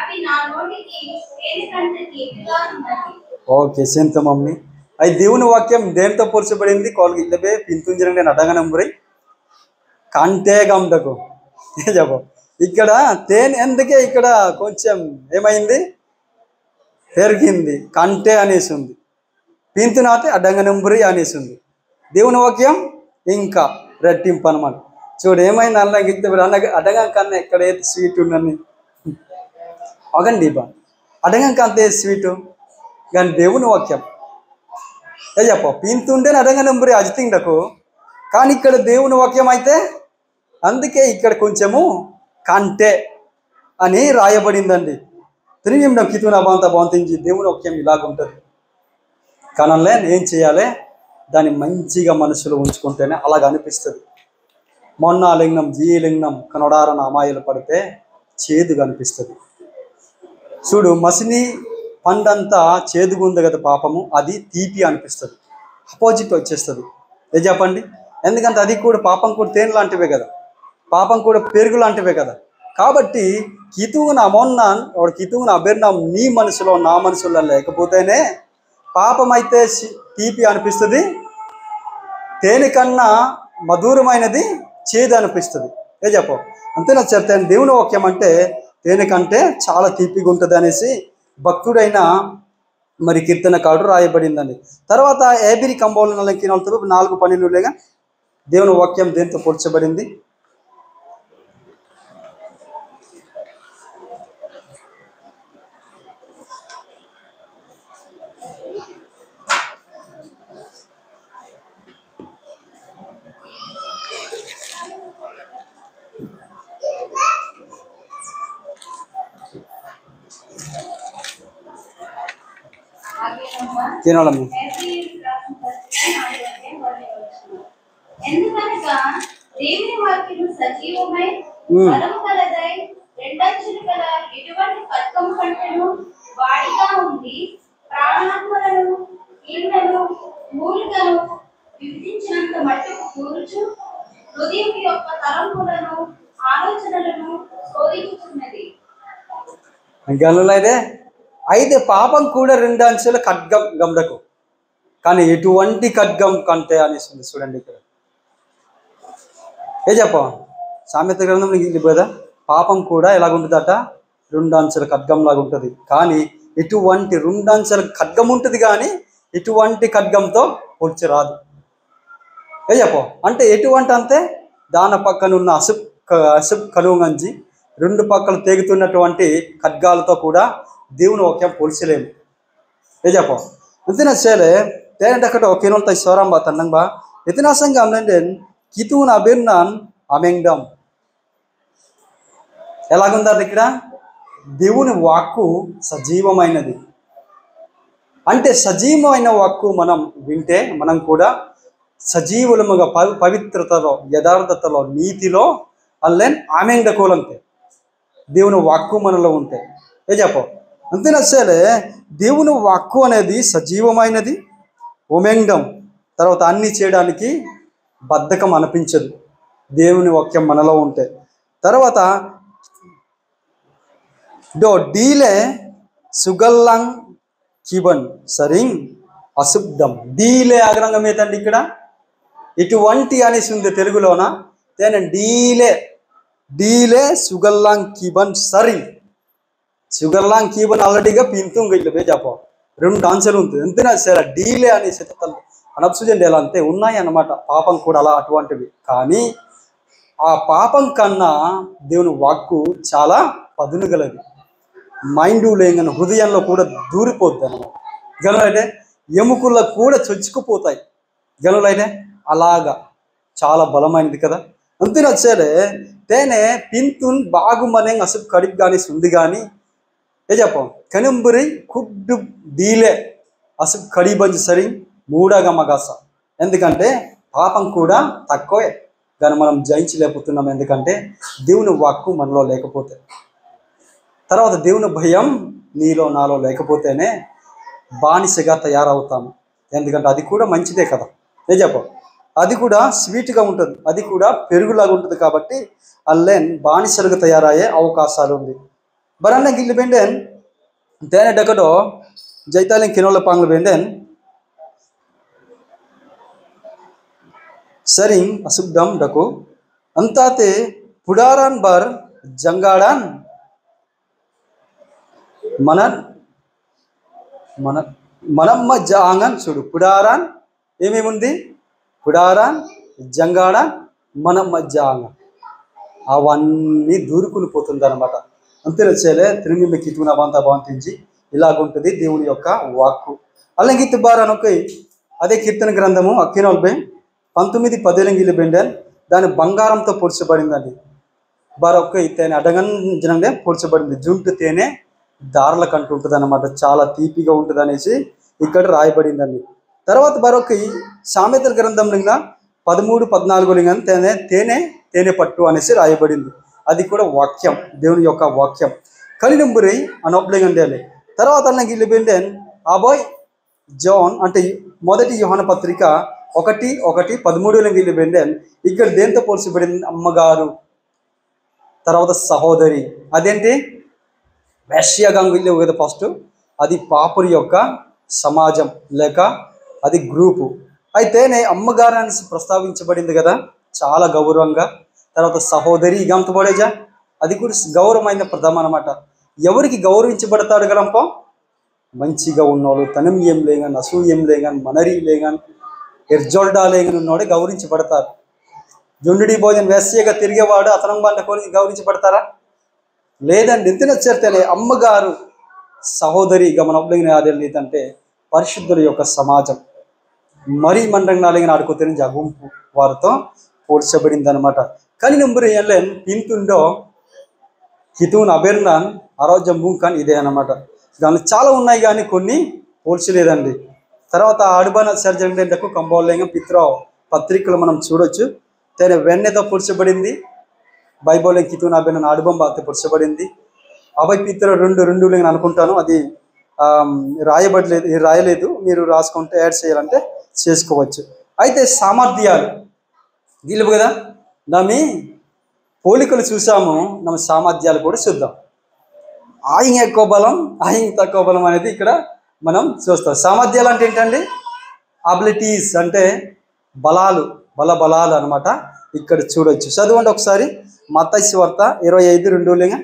అవి నా నోటికి తేనె కంటే తీపిగా ఉన్నది. ఓకే సెంత మమ్మీ. అయి దేవుని వాక్యం దేంతో పోల్చబడింది? కోళ్ళకి ఇల్లబే పింతుంజరండి నడగనంబురై కంటే గంటకు చెప్ప. ఇక్కడ తేనె ఎందుకే ఇక్కడ కొంచెం ఏమైంది? పెరిగింది. కంటే అనేసి ఉంది. పింతునాతే అడ్డంగనంబురి అనేసి ఉంది. దేవుని వాక్యం ఇంకా రెట్టింపు అనమాట. చూడు ఏమైంది అన్న అన్న అడగా కన్నా ఎక్కడ ఏది స్వీట్ ఉన్నని అగండి బా అడగంక అంతే స్వీటు కానీ దేవుని వాక్యం ఏ చెప్ప పీంతుంటే అడగ నెంబరి అజితిండకు కానీ ఇక్కడ దేవుని వాక్యం అయితే అందుకే ఇక్కడ కొంచెము కంటే అని రాయబడిందండి. తిరిగి కితున బాంత బాంతించి దేవుని వాక్యం ఇలాగ ఉంటుంది. కానీ ఏం చేయాలి, దాన్ని మంచిగా మనసులో ఉంచుకుంటేనే అలాగ అనిపిస్తుంది. మొన్న లింగం జీలింగం కనడారన అమాయిలు పడితే చేదుగా అనిపిస్తుంది. చూడు మసిని పండంతా చేదుగా ఉంది కదా పాపము, అది తీపి అనిపిస్తుంది, అపోజిట్ వచ్చేస్తుంది. ఏ చెప్పండి, ఎందుకంటే అది కూడా పాపం కూడా తేనె లాంటివే కదా, పాపం కూడా పెరుగు లాంటివే కదా. కాబట్టి కితువున మొన్నాన్ వాడు కితువున అభిర్ణం నీ మనసులో నా మనసులో లేకపోతేనే పాపం అయితే తీపి అనిపిస్తుంది, తేనె కన్నా మధురమైనది చేదు అనిపిస్తుంది. ఏ చెప్ప అంతేనా చెప్తాను. దేవుని వాక్యం అంటే తేనె కంటే చాలా తీపిగా ఉంటుంది అనేసి భక్తుడైన మరి కీర్తనకారుడు రాయబడిందండి. తర్వాత ఏబిరి కంబోలు 4:12 దేవుని వాక్యం దేంతో పోల్చబడింది? తినాలమ్మ ఎందుకనగా దేవుని వాక్యము సజీవమై బలము కలదై రెండంచులు గల ఎటువంటి ఖడ్గము కంటెను వాడిగా ఉండి ప్రాణాత్మలను కీళ్ళను మూలికను విభజించినంత మట్టుకు కూర్చు హృదయం యొక్క తలంపులను ఆలోచనలను శోధించుతున్నది. అయితే పాపం కూడా 2 అంచెల ఖడ్గం గమడకు, కానీ ఎటువంటి ఖడ్గం కంటే అనేసింది. చూడండి ఇక్కడ ఏ చెప్ప సామెత గ్రంథం నీకు కదా, పాపం కూడా ఎలాగుంటుందట 2 అంచెల ఖడ్గం లాగా ఉంటుంది. కానీ ఎటువంటి 2 అంచెల ఖడ్గం ఉంటుంది, కానీ ఎటువంటి ఖడ్గంతో పొడిచి రాదు. ఏ చెప్ప అంటే ఎటువంటి అంతే దాని పక్కన ఉన్న అసుబ్ కనుగంజి 2 పక్కలు తెగుతున్నటువంటి ఖడ్గాలతో కూడా దేవుని వాక్యం పోల్చలేము. ఏ చెప్ప అంతేనా చేయలే తేనెటక్కడ ఒకేనంత స్వరం బా తన్నం బా ఇతినాసంగా అమ్నండెన్ కితువున అభిర్నాన్ అమెంగడం ఎలాగుందారు ఇక్కడ దేవుని వాక్కు సజీవమైనది. అంటే సజీవమైన వాక్కు మనం వింటే మనం కూడా సజీవులముగా పవిత్రతలో యథార్థతలో నీతిలో అల్లేన్ ఆమెంగకోలంతే దేవుని వాక్కు మనలో ఉంటే. ఏ చెప్ప అంతే నచ్చేలే దేవుని వాక్కు అనేది సజీవమైనది, ఉమెంగం తర్వాత అన్ని చేయడానికి బద్ధకం అనిపించదు దేవుని వాక్యం మనలో ఉంటే. తర్వాత డీలే సుగల్లంగ్ కిబన్ సరింగ్ అశుద్ధం డీలే అగ్రంగం ఏతండి ఇక్కడ ఇటువంటి అనేసి ఉంది తెలుగులోన. తేనే డీలే సుగల్లాంగ్ కిబన్ సరింగ్ సుగర్లాంగ్ కీబన్ ఆల్రెడీగా పింతుంగ ఇట్లా పే చెప్ప 2 ఆన్సర్ ఉంటుంది. ఎంతైనా సరే డీలే అనేసి అనప్సుజండి ఎలా అంతే ఉన్నాయి అన్నమాట. పాపం కూడా అలా అటువంటివి, కానీ ఆ పాపం కన్నా దేవుని వాక్కు చాలా పదును గలది. మైండ్ లేని హృదయంలో కూడా దూరిపోద్ది అన్నమాట. గనులైతే ఎముకల్లో కూడా చొచ్చుకుపోతాయి. గనులైతే అలాగా చాలా బలమైనది కదా. అంతేనా సరే తేనే పింతున్ బాగుమనే అసలు కడిగి కానీ ఉంది, కానీ ఏ చెప్పం కనుంబురి కుడ్డు డీలే అసలు కడిబంజి సరి మూడగా మగాస. ఎందుకంటే పాపం కూడా తక్కువే, కానీ మనం జయించలేకపోతున్నాం. ఎందుకంటే దేవుని వాక్కు మనలో లేకపోతే. తర్వాత దేవుని భయం నీలో నాలో లేకపోతేనే బానిసగా తయారవుతాము. ఎందుకంటే అది కూడా మంచిదే కదా. ఏ చెప్ప అది కూడా స్వీట్గా ఉంటుంది, అది కూడా పెరుగులాగా ఉంటుంది. కాబట్టి అల్లేన్ బానిసలుగా తయారయ్యే అవకాశాలు ఉంది. బరన్న గిల్లి బెండెన్ తేనె డెకడో జైతాలింగ్ కినోల పాంగ్లు బెండెన్ సరింగ్ అశుద్ధం డకు అంతాతే పుడారాన్ బర్ జంగాడాన్ మనమ్మ జాంగన్ చూడు పుడారాన్ ఏమేముంది గుడారాన్, జంగాడ, మన మధ్యాహ్నం అవన్నీ దూరుకుని పోతుంది అనమాట. అంతే వచ్చేలే తిరిగి మీకు ఇటుకున్న అవంతా భావించి ఇలాగుంటుంది దేవుని యొక్క వాక్కు. అలాగే బారానొక అదే కీర్తన గ్రంథము అక్కినోల్బై 19:10 బెండన్ దాని బంగారంతో పోల్చబడిందండి. బారొక్క తేనె అడగంజనంగా పోల్చబడింది. జుంటు తేనె దారుల కంటూ ఉంటుంది అన్నమాట. చాలా తీపిగా ఉంటుంది అనేసి ఇక్కడ రాయబడిందండి. తర్వాత మరొక సామెతల గ్రంథంలో 13-14 తేనె తేనె తేనె పట్టు అనేసి రాయబడింది. అది కూడా వాక్యం, దేవుని యొక్క వాక్యం. కలినంబురై అనొబ్లిగండి. తర్వాత గిల్లి బెండెన్ అబాయ్ జాన్ అంటే మొదటి యోహాన పత్రిక 1:13 గిల్లి బెండెన్ ఇక్కడ దేంతో పోల్చబడింది? అమ్మగారు, తర్వాత సహోదరి. అదేంటి? వేశ్యాగంగు లేవు కదా ఫస్ట్, అది పాపురి యొక్క సమాజం లేక అది గ్రూపు. అయితేనే అమ్మగారు అనేసి ప్రస్తావించబడింది కదా చాలా గౌరవంగా. తర్వాత సహోదరి గంతబడేజా, అది కూడా గౌరవమైన పదం అనమాట. ఎవరికి గౌరవించబడతాడు గలంప? మంచిగా ఉన్నవాడు, తనం ఏం లేగాని, అసూయం లేగాని, మనరి లేగాని, ఎర్జోల్డా లేగాని ఉన్నవాడే గౌరవించబడతారు. జొండుడి భోజనం వేస్యగా తిరిగేవాడు అతనం వాళ్ళ కోరి గౌరవించబడతారా? లేదండి. ఎంత నచ్చారు అమ్మగారు సహోదరి గమనొబ్లిగిన ఆదేళ్ళు అంటే పరిశుద్ధుల యొక్క సమాజం, మరీ మండంగా అలిగిన ఆడుకోతేనే జగుంపు వారితో పోల్చబడింది అనమాట. కానీ నెంబర్ ఏం పింతుండో హితూన్ అబెర్నాన్ ఆరోగ్యం భూంకాన్ ఇదే అనమాట. దానిలో చాలా ఉన్నాయి కానీ కొన్ని పోల్చలేదండి. తర్వాత అడుబాన సర్జనకు కంబోలేంగం పిత్ర పత్రికలు మనం చూడొచ్చు. తేనే వెన్నెతో పోల్చబడింది. బైబోల్ కితూన్ అబెర్నాన్ అడుబంబాతో పోల్చబడింది. అభయ్ పిత్ర 2 నేను అనుకుంటాను, అది రాయలేదు. మీరు రాసుకుంటే యాడ్ చేయాలంటే చేసుకోవచ్చు. అయితే సామర్థ్యాలు గీలుపు కదా, నమ్మి పోలికలు చూసాము, నమ్మ సామర్థ్యాలు కూడా చూద్దాం. ఆయన ఎక్కువ బలం, ఆయన తక్కువ బలం అనేది ఇక్కడ మనం చూస్తాం. సామర్థ్యాలు అంటే ఏంటండి? అబిలిటీస్ అంటే బలాలు, బలాలు అనమాట. ఇక్కడ చూడొచ్చు. చదవండి ఒకసారి మత్తయి సువార్త 25:2.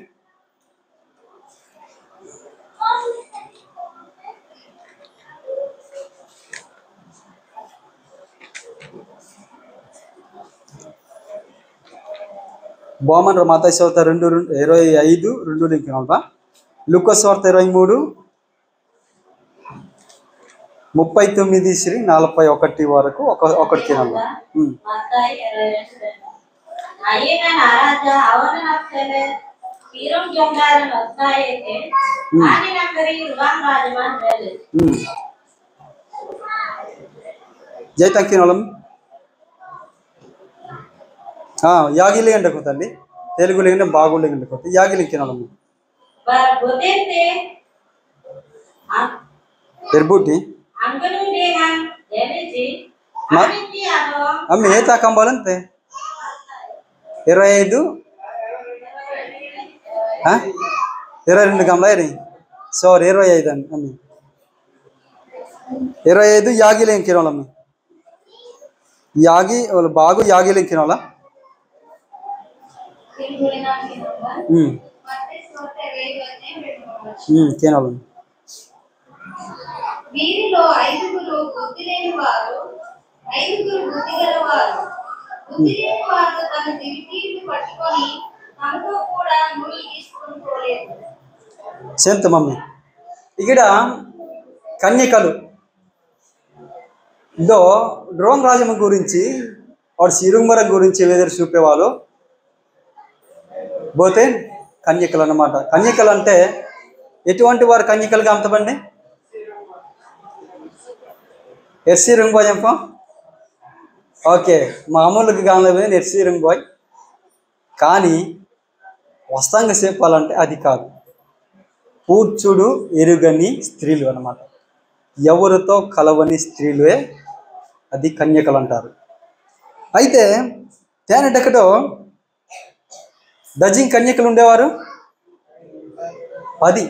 బోమన్ మత్తయి సువార్త 25:2 లూకాసు వార్త 23:39-41 వరకు ఒకటి తినాలి. జై తక్కినోళం యాగిలి అంటే కొత్తండి, తెలుగు లేకుండా బాగుండే కొత్త యాగిలి తినాలమ్మ ఎర్బూటి అమ్మ ఏ తాకంబాలంతే 22 గంబ సారీ 25 అండి అమ్మ 25 యాగిలి కినోలమ్మ యాగి బాగు యాగిలి కినోలా తినాలి. వీరిలో 5 బుద్ధి లేని వారు, 5 బుద్ధి గలవారు. బుద్ధి లేని వారు తన దివిటీలు పట్టుకొని తమతో కూడా నూనె తీసుకొని పోలేదు. సెంత మమ్మీ ఇక్కడ కన్యకలు ఇదో డ్రోన్ రాజమ్మ గురించి వాడు సిరుంబరం గురించి ఎదురు చూపేవాళ్ళు పోతే కన్యకలు అన్నమాట. కన్యకలు అంటే ఎటువంటి వారు కన్యకలుగా అమ్ముతామండి? ఎర్సీ రింగ్ బాయ్ చెప్ప ఓకే, మామూలుగా కాలేదు ఎర్సీ రింగ్ బాయ్. కానీ వాస్తవంగా చెప్పాలంటే అది కాదు. పూడ్చుడు ఎరుగని స్త్రీలు అన్నమాట. ఎవరితో కలవని స్త్రీలే అది కన్యకలు అంటారు. అయితే తేనెటకటో డజింగ్ కన్యకలు ఉండేవారు 10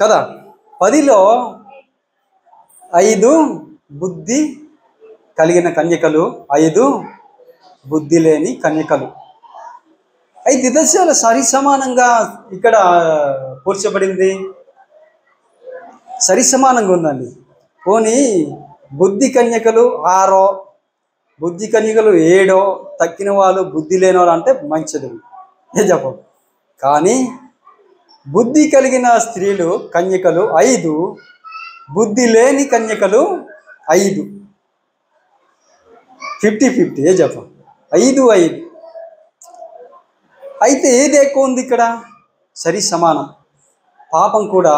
కదా. 10లో 5 బుద్ధి కలిగిన కన్యకలు, 5 బుద్ధి లేని కన్యకలు. అయితే దశలు సరి సమానంగా ఇక్కడ పోల్చబడింది, సరి సమానంగా ఉందండి. పోనీ బుద్ధి కన్యకలు 6 బుద్ధి కన్యకలు 7 తక్కిన వాళ్ళు బుద్ధి లేనివాళ్ళు అంటే మంచిది ఏ చెప్పం. కానీ బుద్ధి కలిగిన స్త్రీలు కన్యకలు 5, బుద్ధి లేని కన్యకలు 5, 50-50 ఏ చెప్పం. 5 అయితే ఏది ఎక్కువ ఉంది ఇక్కడ? సరి సమానం. పాపం కూడా,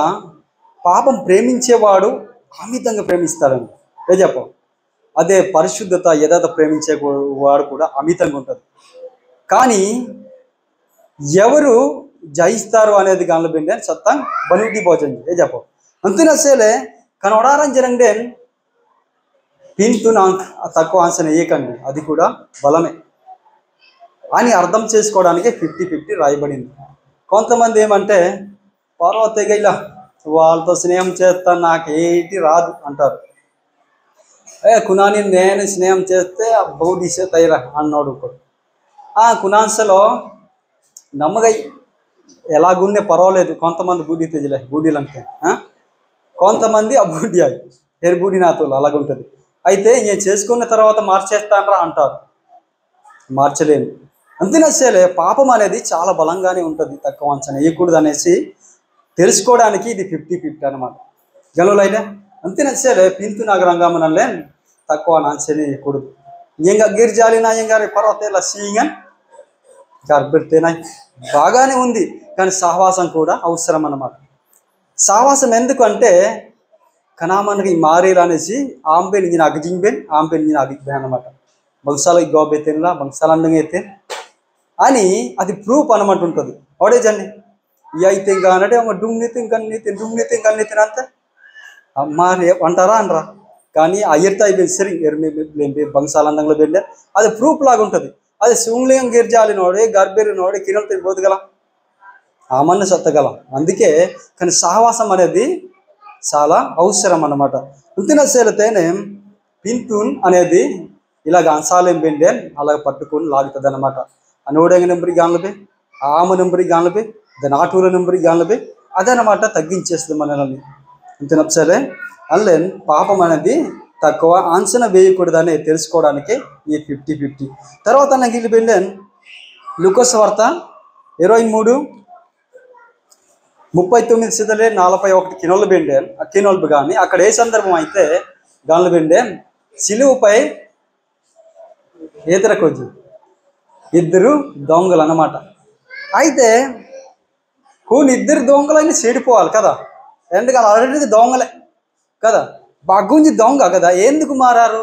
పాపం ప్రేమించేవాడు అమితంగా ప్రేమిస్తాడని ఏ చెప్పం. అదే పరిశుద్ధత యథార్థ ప్రేమించే వాడు కూడా అమితంగా ఉంటుంది. కానీ ఎవరు జయిస్తారు అనేది గాన్లో బిండే సత్తా బనుడి భోజనం ఏ చెప్పం. అంతేనా సేలే కానీ ఒడారంజరండే పింతు నాకు తక్కువ ఆన్సర్ వేయకండి, అది కూడా బలమే అని అర్థం చేసుకోవడానికి 50-50 రాయబడింది. కొంతమంది ఏమంటే పర్వతగా ఇలా వాళ్ళతో స్నేహం చేస్తాను నాకు ఏంటి రాదు అంటారు. కునాని నేను స్నేహం చేస్తే బౌడిసే తైరా అన్నాడు ఒకడు. కునాన్సలో నమ్మగై ఎలాగున్నే పర్వాలేదు. కొంతమంది బూడి తెజలే బూడీలంటే కొంతమంది ఆ బూడి అవి ఎరు బూడి నాతోలు అలాగుంటుంది. అయితే నేను చేసుకున్న తర్వాత మార్చేస్తానరా అంటారు. మార్చలేను. అంతేనసేలే పాపం అనేది చాలా బలంగానే ఉంటుంది. తక్కువ అంచనా వేయకూడదు అనేసి తెలుసుకోవడానికి ఇది 50-50 అనమాట. గెలవలు అయితే అంతేనసేలే పింతు నగరంగామనలే తక్కువ నాన్సని వేయకూడదు. ఇంకా గిరిజాలినా ఇంకా పర్వత ఇలా సీగా గర్బెడితేనా బాగానే ఉంది. కానీ సహవాసం కూడా అవసరం అన్నమాట. సహవాసం ఎందుకంటే కనామనకి మారేలు అనేసి ఆంబేన్ నేను అగజింబేన్ ఆంబేన్ నేను అగిపోయాను అనమాట. బంశాలకి గోబెత్తేలా బంశాలందంగా అయితే అని అది ప్రూఫ్ అనమాట ఉంటుంది. ఓడేజండి ఈ అయితే ఇంకా అన్నట్టు డుమ్నీతి ఇంకన్నీతి అంతే మారే అంటారా అనరా. కానీ అయ్యర్తో అయిపోయింది సరి ఎర్మి బంశాలందంలో వెళ్ళే అది ప్రూఫ్ లాగా ఉంటుంది. అది శూన్యం గిర్జాలి నోడే గర్భేరి నోడే కిరణతో పోతుగలం ఆమన్న సత్తగలం. అందుకే కానీ సహవాసం అనేది చాలా అవసరం అన్నమాట. అంతేనసేలతేనే పింతున్ అనేది ఇలాగ అంశాలేం బెండే అలాగ పట్టుకొని లాగుతుంది అనమాట. అనోడేగ నెంబరి గాన్లబే ఆమ నెంబరి గాన్లబే దాని ఆటూల నెంబరి గాన్లబే అదనమాట తగ్గించేస్తుంది మనల్ని. అంతేనసలే అల్లేన్ పాపం అనేది తక్కువ అంచనా వేయకూడదని తెలుసుకోవడానికి ఈ 50-50. తర్వాత నాకు ఇల్లు బెండేన్ లూకాసు వార్త 23:39 41 కిలోలు బెండేన్ ఆ కిలోలు కానీ అక్కడ ఏ సందర్భం అయితే గాన్లు బెండేన్ సిలువుపై ఏతరకొజ్జు 2 దొంగలు అన్నమాట. అయితే కొన్ని 2 దొంగలైనా చెడిపోవాలి కదా. ఎందుకంటే ఆల్రెడీ దొంగలే కదా, బాగుంది దొంగ కదా, ఎందుకు మారారు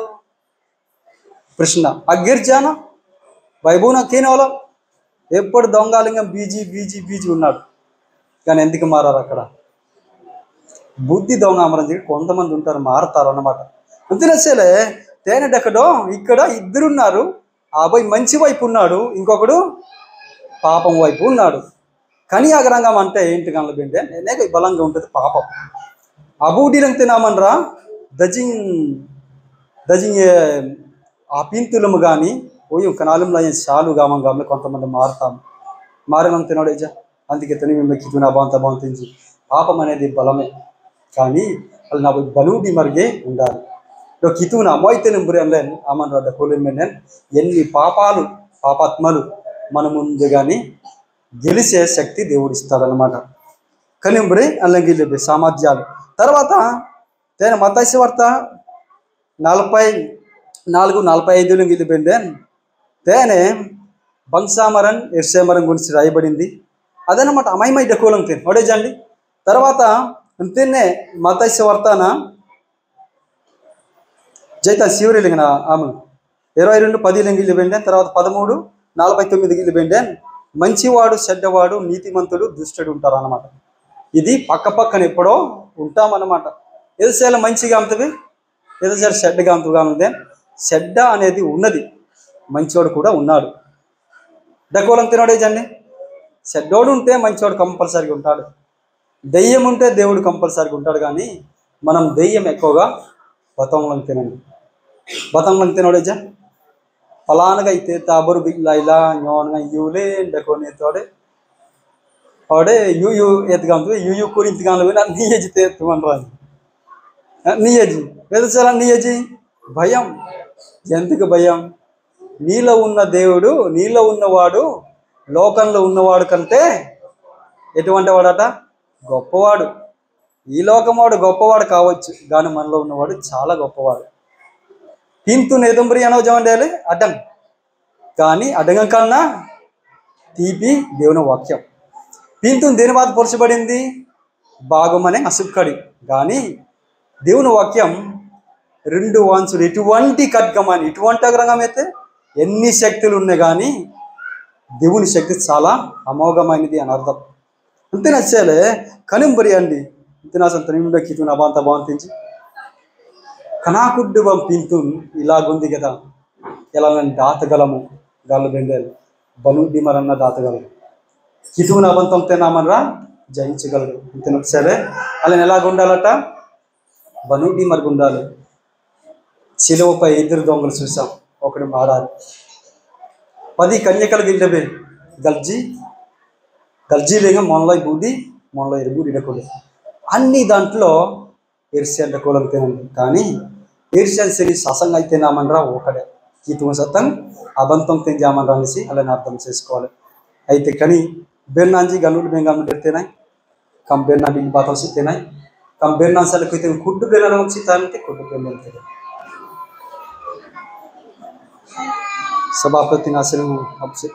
ప్రశ్న. అగ్గిర్జాన వైభూన కేనోలం ఎప్పుడు దొంగలింగం బీజీ ఉన్నాడు. కానీ ఎందుకు మారారు అక్కడ? బుద్ధి దొంగ అమరం కొంతమంది ఉంటారు మారుతారు అన్నమాట. అంతేనసేలే తేనెడెక్కడో ఇక్కడ 2 ఉన్నారు. ఆ అబ్బాయి మంచి వైపు ఉన్నాడు, ఇంకొకడు పాపం వైపు ఉన్నాడు. కని అగరంగం అంటే ఏంటి కనుక ఏంటి నేనే బలంగా ఉంటుంది పాపం. అబూడీలం తినామనరా దజింగ్ ఆ పింతులము కానీ పోయి కనాలంలో చాలు గామం గామ కొంతమంది మారుతాము మారడం తినడేజా. అందుకే తిని మేము నా బాగుంటుంది. పాపం అనేది బలమే, కానీ వాళ్ళు నా బలుడి మరిగే ఉండాలి. కితున అమ్మాయితే నెంబరి అనలేను అమ్మన్ రద్ద కోలేను. ఎన్ని పాపాత్మలు మన ముందు కానీ గెలిచే శక్తి దేవుడిస్తాడనమాట. కనింబరి అల్లంగిలి సామర్థ్యాలు. తర్వాత తేన మత్తయి వార్త 44:45 గిలిపోయింది. తేనే బంగ్సామరన్ ఎర్సేమరం గురించి రాయబడింది అదనమాట. అమైమై డకోలం తేను ఒడేజండి. తర్వాత అంతేనే మత్తయి వార్తన జైతా శివరి లింగన ఆమె 22:10 గిలిపోయింది. తర్వాత 13:49 గిలిపోయింది. మంచివాడు చెడ్డవాడు నీతిమంతుడు దుష్టుడు ఉంటారు అన్నమాట. ఇది పక్కన ఎప్పుడో ఉంటామన్నమాట. ఎదుసేల మంచిగా అమ్ముతుంది, ఎదుసేల చెడ్డగా అమ్ముతుగా ఉంది. చెడ్డ అనేది ఉన్నది, మంచివాడు కూడా ఉన్నాడు. డకోలం తినడేజండి. చెడ్డోడు ఉంటే మంచివాడు కంపల్సరీగా ఉంటాడు, దెయ్యం ఉంటే దేవుడు కంపల్సరీగా ఉంటాడు. కానీ మనం దెయ్యం ఎక్కువగా బతంలో తినండి. బతంలో తినడేజా ఫలానగా అయితే తాబరు బిగ్లా ఇలా ఞోనగా యూలే డకోనే తోడే ಅವಡೆ ಯು ಎತ್ಕೊಂಡ್ವಿ ಯು ಕೂರಿ ಇಂತ್ಕೊಂಡ್ವಿ ನಾನು ನೀ ಎಜ್ಜಿತೆ ಎತ್ಕೊಂಡ್ರ ನೀ ಎಜ್ಜಿ ಎದುಸಲ ನೀ ಎಜ್ಜಿ ಭಯಂ ఎందుకు భయం? నీలో ఉన్న దేవుడు, నీలో ఉన్నవాడు లోకంలో ఉన్నవాడు కంటే ఎటువంటి వాడట? గొప్పవాడు. ఈ లోకవాడు గొప్పవాడు కావచ్చు, కానీ మనలో ఉన్నవాడు చాలా గొప్పవాడు. పింతు నేదుంబరి అనో జవండేలి అడ్డం, కానీ అడ్డంగం కన్నా తీపి దేవుని వాక్యం. పింతుని దేని బాధ పొరచబడింది? భాగమనే అసుక్కడి. కానీ దేవుని వాక్యం 2 వాంచులు, ఎటువంటి ఖడ్గమని, ఇటువంటి అగ్రంగం అయితే ఎన్ని శక్తులు ఉన్నాయి, కానీ దేవుని శక్తి చాలా అమోఘమైనది అని అర్థం. అంతే నచ్చాలే కనింబరి అండి ఇంత సంత నిండా కితున్ అబాంత బాంతించి కనాకుడ్డు పింతున్ ఇలాగుంది కదా, ఎలా నన్ను దాతగలము గాళ్ళు బెండేలు బను డిమరన్న దాతగలము, కితున్ అబంతం తేనామనరా జయించగలరు. ఇంత నచ్చాలే అలా ఎలాగుండాలట? బను డిమర్ ఉండాలి. శిలువపై 2 దొంగలు చూసాం, ఒకడు మారాలి. 10 కన్యకలు గిల్లబే గల్జీలేగా మొనలై బూది మొనలై ఎరుగుడు ఇడకూడదు. అన్ని దాంట్లో ఏర్షియన్ కూలం తినండి, కానీ ఏర్షియన్ సిరి ససంగా అయితే నామనరా ఒకడే కీతుమ సత్తం అబంతం తింజామనరా అనేసి అలా అర్థం చేసుకోవాలి. అయితే కానీ బెర్నాంజీ గల్లుడు బెంగాల్ ఎడితేనాయి కం బెర్నా బిల్ బాత వచ్చి తినాయి కం బెర్నా సలకు అయితే కుడ్డు బెర్నా వచ్చి తానంటే కుడ్డు బెర్నా తినే सभापति नासिर अब से